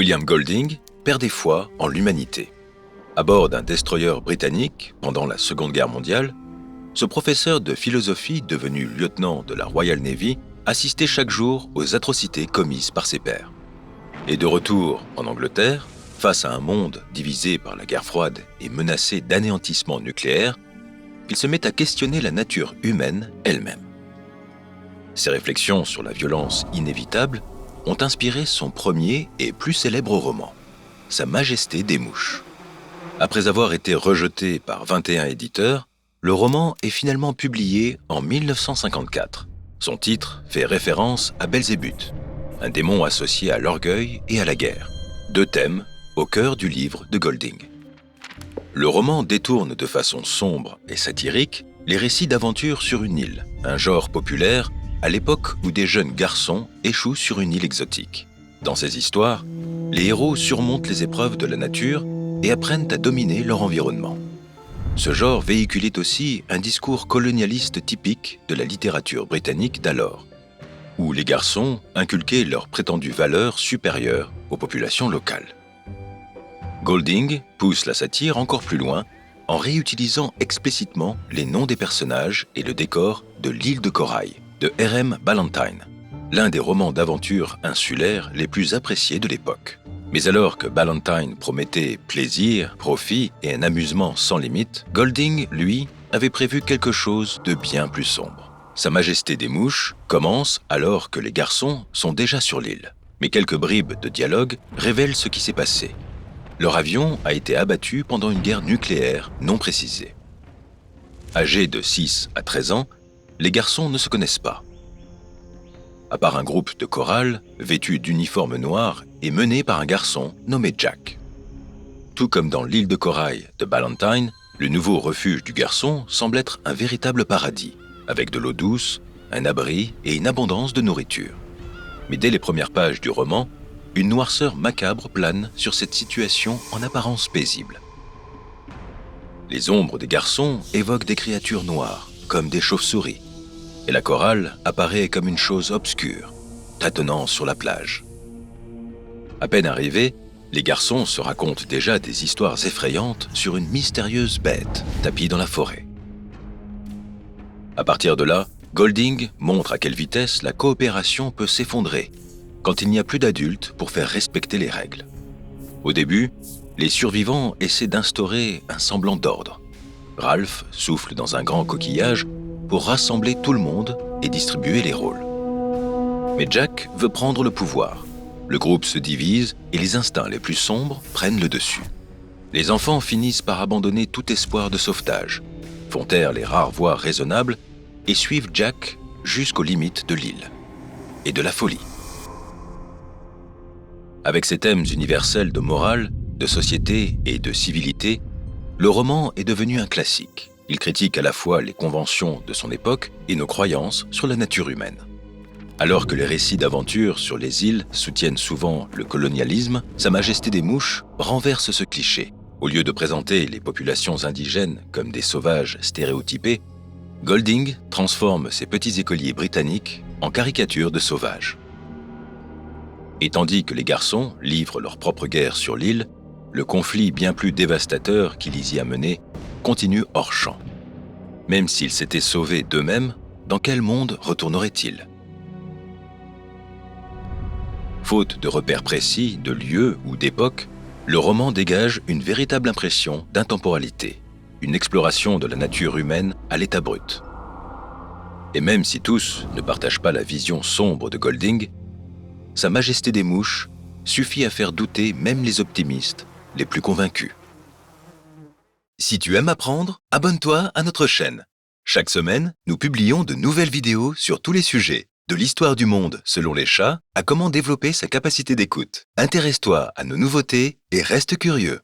William Golding perdait foi en l'humanité. À bord d'un destroyer britannique pendant la Seconde Guerre mondiale, ce professeur de philosophie devenu lieutenant de la Royal Navy assistait chaque jour aux atrocités commises par ses pairs. Et de retour en Angleterre, face à un monde divisé par la guerre froide et menacé d'anéantissement nucléaire, il se met à questionner la nature humaine elle-même. Ses réflexions sur la violence inévitable ont inspiré son premier et plus célèbre roman, Sa Majesté des Mouches. Après avoir été rejeté par 21 éditeurs, le roman est finalement publié en 1954. Son titre fait référence à Belzébuth, un démon associé à l'orgueil et à la guerre, deux thèmes au cœur du livre de Golding. Le roman détourne de façon sombre et satirique les récits d'aventure sur une île, un genre populaire à l'époque où des jeunes garçons échouent sur une île exotique. Dans ces histoires, les héros surmontent les épreuves de la nature et apprennent à dominer leur environnement. Ce genre véhiculait aussi un discours colonialiste typique de la littérature britannique d'alors, où les garçons inculquaient leurs prétendues valeurs supérieures aux populations locales. Golding pousse la satire encore plus loin en réutilisant explicitement les noms des personnages et le décor de l'île de corail de R.M. Ballantyne, l'un des romans d'aventure insulaires les plus appréciés de l'époque. Mais alors que Ballantyne promettait plaisir, profit et un amusement sans limite, Golding, lui, avait prévu quelque chose de bien plus sombre. Sa Majesté des Mouches commence alors que les garçons sont déjà sur l'île. Mais quelques bribes de dialogue révèlent ce qui s'est passé. Leur avion a été abattu pendant une guerre nucléaire non précisée. Âgés de 6 à 13 ans, les garçons ne se connaissent pas. À part un groupe de chorale vêtu d'uniformes noirs et mené par un garçon nommé Jack. Tout comme dans l'île de corail de Ballantyne, le nouveau refuge du garçon semble être un véritable paradis, avec de l'eau douce, un abri et une abondance de nourriture. Mais dès les premières pages du roman, une noirceur macabre plane sur cette situation en apparence paisible. Les ombres des garçons évoquent des créatures noires, comme des chauves-souris, et la chorale apparaît comme une chose obscure, tâtonnant sur la plage. À peine arrivés, les garçons se racontent déjà des histoires effrayantes sur une mystérieuse bête tapie dans la forêt. À partir de là, Golding montre à quelle vitesse la coopération peut s'effondrer quand il n'y a plus d'adultes pour faire respecter les règles. Au début, les survivants essaient d'instaurer un semblant d'ordre. Ralph souffle dans un grand coquillage pour rassembler tout le monde et distribuer les rôles. Mais Jack veut prendre le pouvoir. Le groupe se divise et les instincts les plus sombres prennent le dessus. Les enfants finissent par abandonner tout espoir de sauvetage, font taire les rares voix raisonnables et suivent Jack jusqu'aux limites de l'île et de la folie. Avec ses thèmes universels de morale, de société et de civilité, le roman est devenu un classique. Il critique à la fois les conventions de son époque et nos croyances sur la nature humaine. Alors que les récits d'aventure sur les îles soutiennent souvent le colonialisme, Sa Majesté des Mouches renverse ce cliché. Au lieu de présenter les populations indigènes comme des sauvages stéréotypés, Golding transforme ces petits écoliers britanniques en caricatures de sauvages. Et tandis que les garçons livrent leur propre guerre sur l'île, le conflit bien plus dévastateur qui les y a menés continue hors champ. Même s'ils s'étaient sauvés d'eux-mêmes, dans quel monde retourneraient-ils ? Faute de repères précis, de lieux ou d'époque, le roman dégage une véritable impression d'intemporalité, une exploration de la nature humaine à l'état brut. Et même si tous ne partagent pas la vision sombre de Golding, Sa Majesté des Mouches suffit à faire douter même les optimistes les plus convaincus. Si tu aimes apprendre, abonne-toi à notre chaîne. Chaque semaine, nous publions de nouvelles vidéos sur tous les sujets, de l'histoire du monde selon les chats à comment développer sa capacité d'écoute. Intéresse-toi à nos nouveautés et reste curieux.